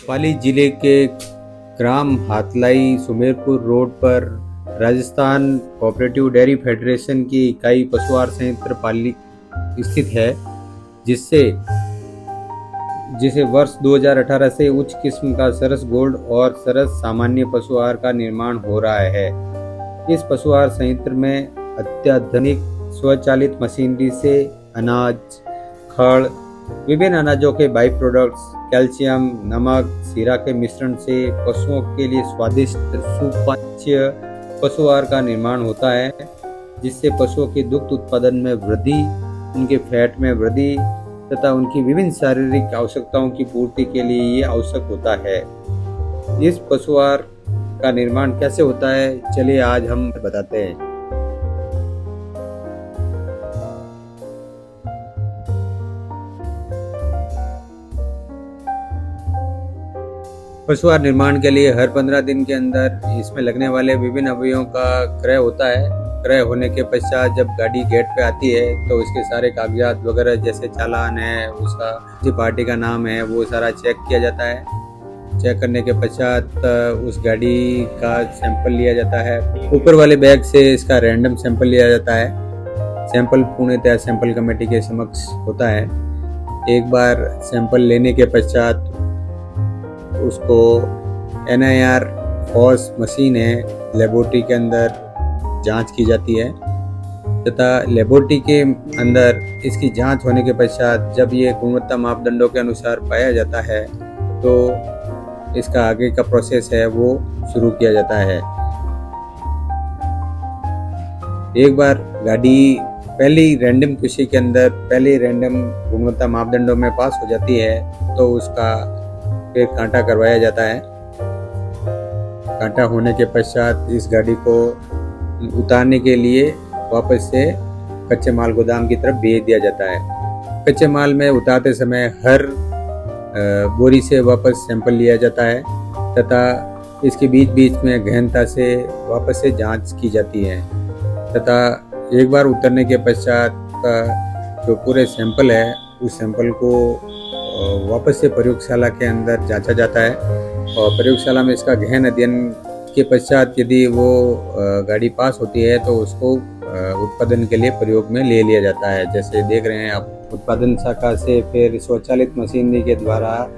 पाली जिले के ग्राम हातलाई सुमेरपुर रोड पर राजस्थान कोऑपरेटिव डेयरी फेडरेशन की इकाई पशु आहार संयंत्र पाली स्थित है, जिसे वर्ष 2018 से उच्च किस्म का सरस गोल्ड और सरस सामान्य पशु आहार का निर्माण हो रहा है। इस पशु आहार संयंत्र में अत्याधुनिक स्वचालित मशीनरी से अनाज, खड़, विभिन्न अनाजों के बाई प्रोडक्ट्स, कैल्शियम, नमक, सीरा के मिश्रण से पशुओं के लिए स्वादिष्ट सुपाच्य पशु आहार का निर्माण होता है, जिससे पशुओं के दुग्ध उत्पादन में वृद्धि, उनके फैट में वृद्धि तथा उनकी विभिन्न शारीरिक आवश्यकताओं की पूर्ति के लिए ये आवश्यक होता है। इस पशु आहार का निर्माण कैसे होता है, चलिए आज हम बताते हैं। पशु आहार निर्माण के लिए हर 15 दिन के अंदर इसमें लगने वाले विभिन्न अवयवों का क्रय होता है। क्रय होने के पश्चात जब गाड़ी गेट पे आती है तो उसके सारे कागजात वगैरह जैसे चालान है, उसका जो पार्टी का नाम है, वो सारा चेक किया जाता है। चेक करने के पश्चात उस गाड़ी का सैंपल लिया जाता है। ऊपर वाले बैग से इसका रैंडम सैंपल लिया जाता है। सैंपल पूर्णतः सैंपल कमेटी के समक्ष होता है। एक बार सैंपल लेने के पश्चात उसको NIR फॉस मशीन है, लेबोरेटरी के अंदर जांच की जाती है तथा लेबोरेटरी के अंदर इसकी जांच होने के पश्चात जब ये गुणवत्ता मापदंडों के अनुसार पाया जाता है तो इसका आगे का प्रोसेस है वो शुरू किया जाता है। एक बार गाड़ी पहली रैंडम कृषि के अंदर पहले रैंडम गुणवत्ता मापदंडों में पास हो जाती है तो उसका फिर कांटा करवाया जाता है। कांटा होने के पश्चात इस गाड़ी को उतारने के लिए वापस से कच्चे माल गोदाम की तरफ भेज दिया जाता है। कच्चे माल में उतारते समय हर बोरी से वापस सैंपल लिया जाता है तथा इसके बीच बीच में गहनता से वापस से जांच की जाती है तथा एक बार उतरने के पश्चात जो पूरे सैंपल है उस सैंपल को वापस से प्रयोगशाला के अंदर जांचा जाता है और प्रयोगशाला में इसका गहन अध्ययन के पश्चात यदि वो गाड़ी पास होती है तो उसको उत्पादन के लिए प्रयोग में ले लिया जाता है। जैसे देख रहे हैं आप, उत्पादन शाखा से फिर स्वचालित मशीनरी के द्वारा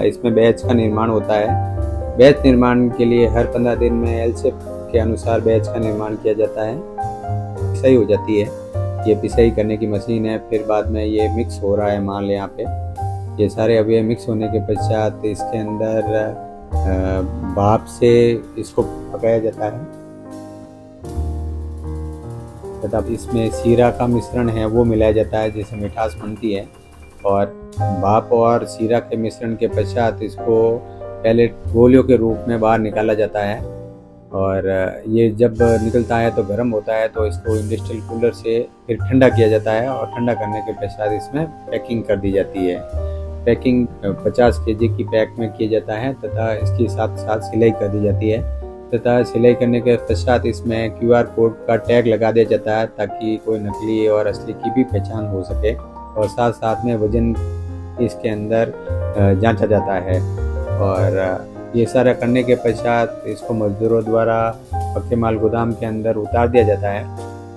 इसमें बैच का निर्माण होता है। बैच निर्माण के लिए हर 15 दिन में LSEP के अनुसार बैच का निर्माण किया जाता है। पिसाई हो जाती है, ये पिसाई करने की मशीन है। फिर बाद में ये मिक्स हो रहा है माल, यहाँ पे ये सारे अवयव मिक्स होने के पश्चात इसके अंदर भाप से इसको पकाया जाता है तथा इसमें सीरा का मिश्रण है वो मिलाया जाता है जिससे मिठास बनती है। और भाप और सीरा के मिश्रण के पश्चात इसको पहले गोलियों के रूप में बाहर निकाला जाता है और ये जब निकलता है तो गर्म होता है तो इसको इंडस्ट्रियल कूलर से फिर ठंडा किया जाता है और ठंडा करने के पश्चात इसमें पैकिंग कर दी जाती है। पैकिंग 50 kg की पैक में किया जाता है तथा इसके साथ साथ सिलाई कर दी जाती है तथा सिलाई करने के पश्चात इसमें QR कोड का टैग लगा दिया जाता है ताकि कोई नकली और असली की भी पहचान हो सके और साथ साथ में वजन इसके अंदर जांचा जाता है। और ये सारा करने के पश्चात इसको मजदूरों द्वारा पक्के माल गोदाम के अंदर उतार दिया जाता है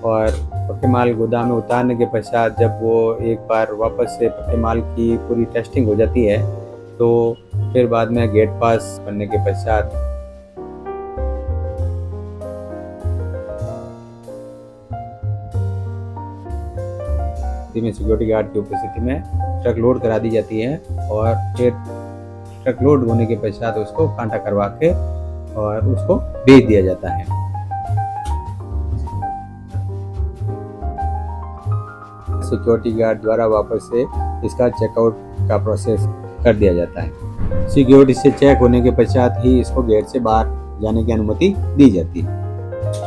और पक्के माल गोदाम में उतारने के पश्चात जब वो एक बार वापस से पक्के माल की पूरी टेस्टिंग हो जाती है तो फिर बाद में गेट पास करने के पश्चात में सिक्योरिटी गार्ड की उपस्थिति में ट्रक लोड करा दी जाती है और फिर ट्रक लोड होने के पश्चात उसको कांटा करवा के और उसको भेज दिया जाता है। सिक्योरिटी गार्ड द्वारा वापस से इसका चेकआउट का प्रोसेस कर दिया जाता है। सिक्योरिटी से चेक होने के पश्चात ही इसको गेट से बाहर जाने की अनुमति दी जाती है।